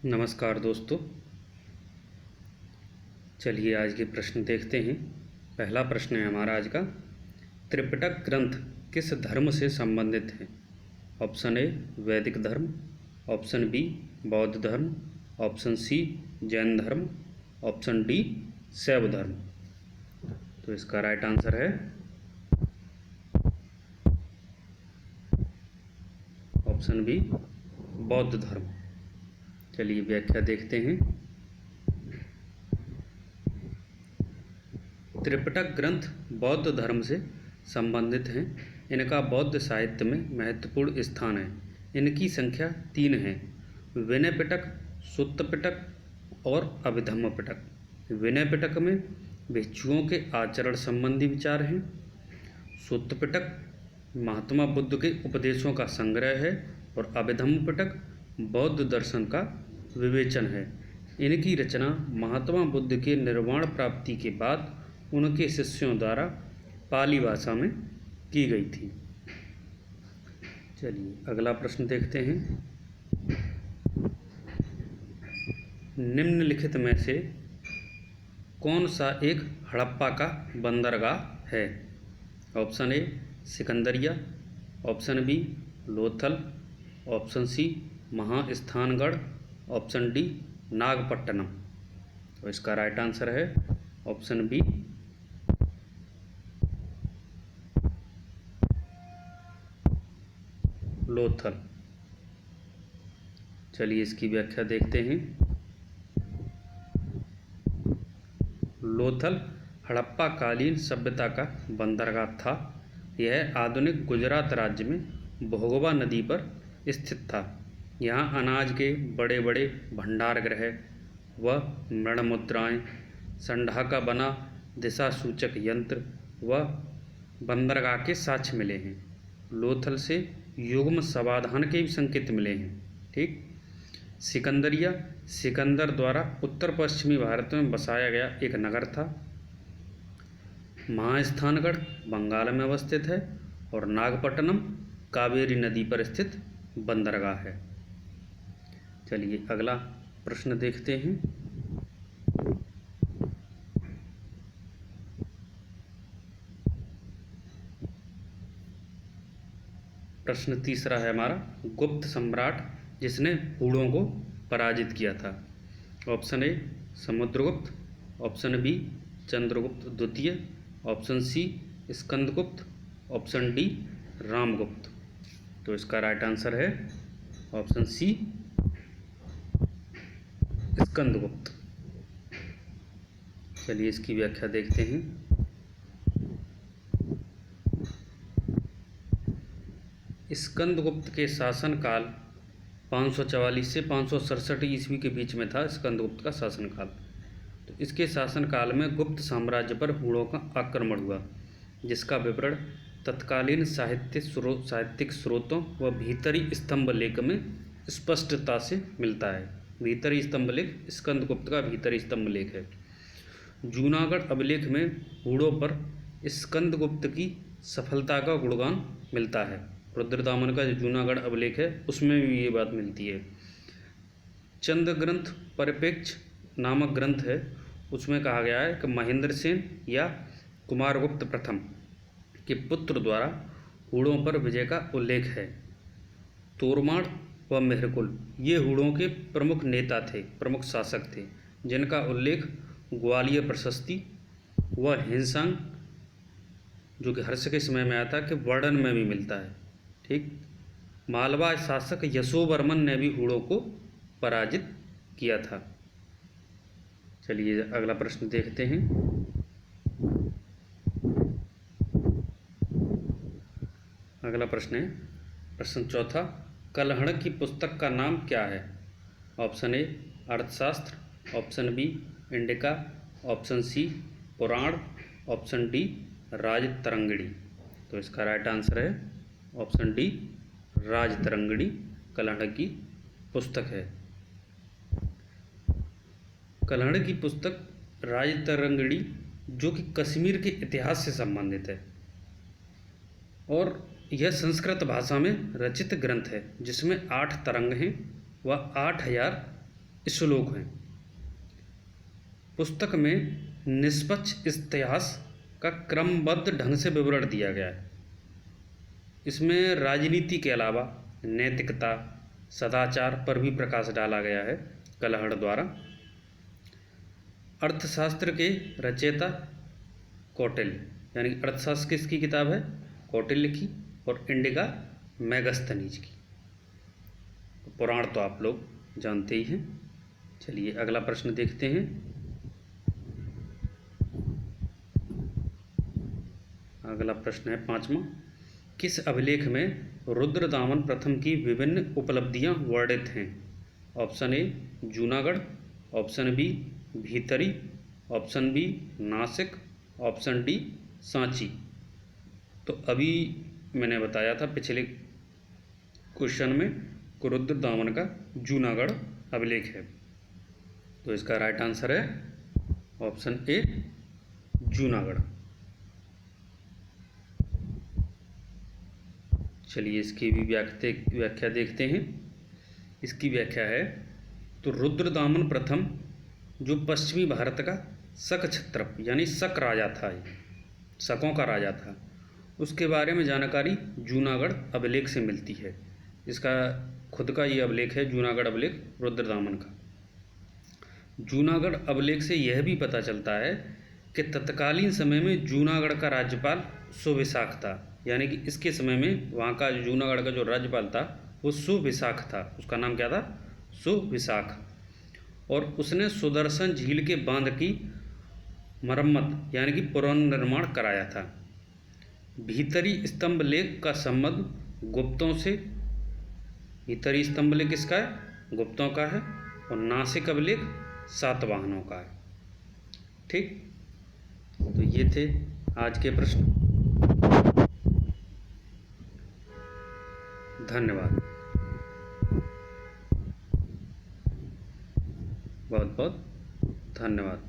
नमस्कार दोस्तों। चलिए आज के प्रश्न देखते हैं। पहला प्रश्न है हमारा आज का, त्रिपिटक ग्रंथ किस धर्म से संबंधित है? ऑप्शन ए वैदिक धर्म, ऑप्शन बी बौद्ध धर्म, ऑप्शन सी जैन धर्म, ऑप्शन डी शैव धर्म। तो इसका राइट आंसर है ऑप्शन बी बौद्ध धर्म। चलिए व्याख्या देखते हैं। त्रिपिटक ग्रंथ बौद्ध धर्म से संबंधित हैं। इनका बौद्ध साहित्य में महत्वपूर्ण स्थान है। इनकी संख्या 3 है: विनय पिटक, सुत्त पिटक और अभिधम्म पिटक। विनय पिटक में भिक्षुओं के आचरण संबंधी विचार हैं। सुत्त पिटक महात्मा बुद्ध के उपदेशों का संग्रह है और अभिधम्म पिटक बौद्ध दर्शन का विवेचन है। इनकी रचना महात्मा बुद्ध के निर्वाण प्राप्ति के बाद उनके शिष्यों द्वारा पाली भाषा में की गई थी। चलिए अगला प्रश्न देखते हैं। निम्नलिखित में से कौन सा एक हड़प्पा का बंदरगाह है? Option A Sikandariya, option B Lothal, option C Mahasthangarh, option D Nagapattinam. तो इसका राइट आंसर है ऑप्शन बी लोथल। चलिए इसकी व्याख्या देखते हैं। लोथल हड़प्पा कालीन सभ्यता का बंदरगाह था। यह आधुनिक गुजरात राज्य में भोगवा नदी पर स्थित था। यहाँ अनाज के बड़े बड़े भंडार गृह व मृणमुद्राएँ, संढा का बना दिशा सूचक यंत्र व बंदरगाह के साक्ष्य मिले हैं। लोथल से युग्म समाधान के भी संकेत मिले हैं। ठीक। सिकंदरिया सिकंदर द्वारा उत्तर पश्चिमी भारत में बसाया गया एक नगर था। महास्थानगढ़ बंगाल में अवस्थित है और नागपट्टनम कावेरी नदी पर स्थित बंदरगाह है। चलिए अगला प्रश्न देखते हैं। प्रश्न तीसरा है हमारा, गुप्त सम्राट जिसने हूणों को पराजित किया था। Option A Samudragupta, option B Chandragupta द्वितीय, option C Skandagupta, option D Ramagupta. तो इसका राइट आंसर है ऑप्शन सी स्कंदगुप्त। चलिए इसकी व्याख्या देखते हैं। स्कंदगुप्त के शासनकाल 544 से 567 ईस्वी के बीच में था। स्कंदगुप्त का शासनकाल। तो इसके शासनकाल में गुप्त साम्राज्य पर हूणों का आक्रमण हुआ, जिसका विवरण तत्कालीन साहित्यिक स्रोतों व भीतरी स्तंभ लेख में स्पष्टता से मिलता है। भीतरी स्तंभ लेख स्कंदगुप्त का भीतरी स्तंभ लेख है। जूनागढ़ अभिलेख में हूणों पर स्कंदगुप्त की सफलता का गुणगान मिलता है। रुद्रदामन का जो जूनागढ़ अभिलेख है उसमें भी ये बात मिलती है। चंद ग्रंथ परिप्रेक्ष्य नामक ग्रंथ है, उसमें कहा गया है कि महेंद्र सेन या कुमारगुप्त प्रथम के पुत्र द्वारा हूणों पर विजय का उल्लेख है। तोरमाड़ व मेहरकुल ये हूणों के प्रमुख नेता थे, प्रमुख शासक थे, जिनका उल्लेख ग्वालियर प्रशस्ति व हिंसांग जो कि हर्ष के समय में आया था कि वर्णन में भी मिलता है। ठीक। मालवा शासक यशोवर्मन ने भी हूणों को पराजित किया था। चलिए अगला प्रश्न देखते हैं। अगला प्रश्न है प्रश्न चौथा, कलहड़ की पुस्तक का नाम क्या है? Option A Arthashastra, option B Indica, option C Purana, option D Rajatarangini. तो इसका राइट आंसर है ऑप्शन डी राजतरंगिणी कलहड़ की पुस्तक है। कलहड़ की पुस्तक राजतरंगिणी जो कि कश्मीर के इतिहास से संबंधित है और यह संस्कृत भाषा में रचित ग्रंथ है, जिसमें 8 तरंग हैं व 8000 श्लोक हैं। पुस्तक में निष्पक्ष इतिहास का क्रमबद्ध ढंग से विवरण दिया गया है। इसमें राजनीति के अलावा नैतिकता, सदाचार पर भी प्रकाश डाला गया है कलहड़ द्वारा। अर्थशास्त्र के रचयिता कौटिल्य, यानी अर्थशास्त्र किसकी किताब है? कौटिल्य की, और इंडिका मेगास्थनीज की। पुराण तो आप लोग जानते ही हैं। चलिए अगला प्रश्न देखते हैं। अगला प्रश्न है 5वां। किस अभिलेख में रुद्रदामन प्रथम की विभिन्न उपलब्धियां वर्णित हैं? Option A Junagadh, option B Bhitari, option B Nashik, option D Sanchi. तो अभी मैंने बताया था पिछले क्वेश्चन में कि रुद्रदामन का जूनागढ़ अभिलेख है, तो इसका राइट आंसर है ऑप्शन ए जूनागढ़। चलिए इसकी भी व्याख्या देखते हैं। इसकी व्याख्या है तो रुद्रदामन प्रथम जो पश्चिमी भारत का शक क्षत्रप यानी शक राजा था, शकों का राजा था, उसके बारे में जानकारी जूनागढ़ अभिलेख से मिलती है। इसका खुद का ये अभिलेख है जूनागढ़ अभिलेख रुद्रदामन का। जूनागढ़ अभिलेख से यह भी पता चलता है कि तत्कालीन समय में जूनागढ़ का राज्यपाल सुविशाख था, यानी कि इसके समय में वहाँ का जूनागढ़ का जो राज्यपाल था वो सुविशाख था। उसका नाम क्या था? सुविशाख। और उसने सुदर्शन झील के बांध की मरम्मत यानी कि पुनर्निर्माण कराया था। भीतरी स्तंभ लेख का संबंध गुप्तों से, भीतरी स्तंभ लेख किसका है? गुप्तों का है। और नासिक अभिलेख सातवाहनों का है। ठीक, तो ये थे आज के प्रश्न। धन्यवाद, बहुत बहुत धन्यवाद।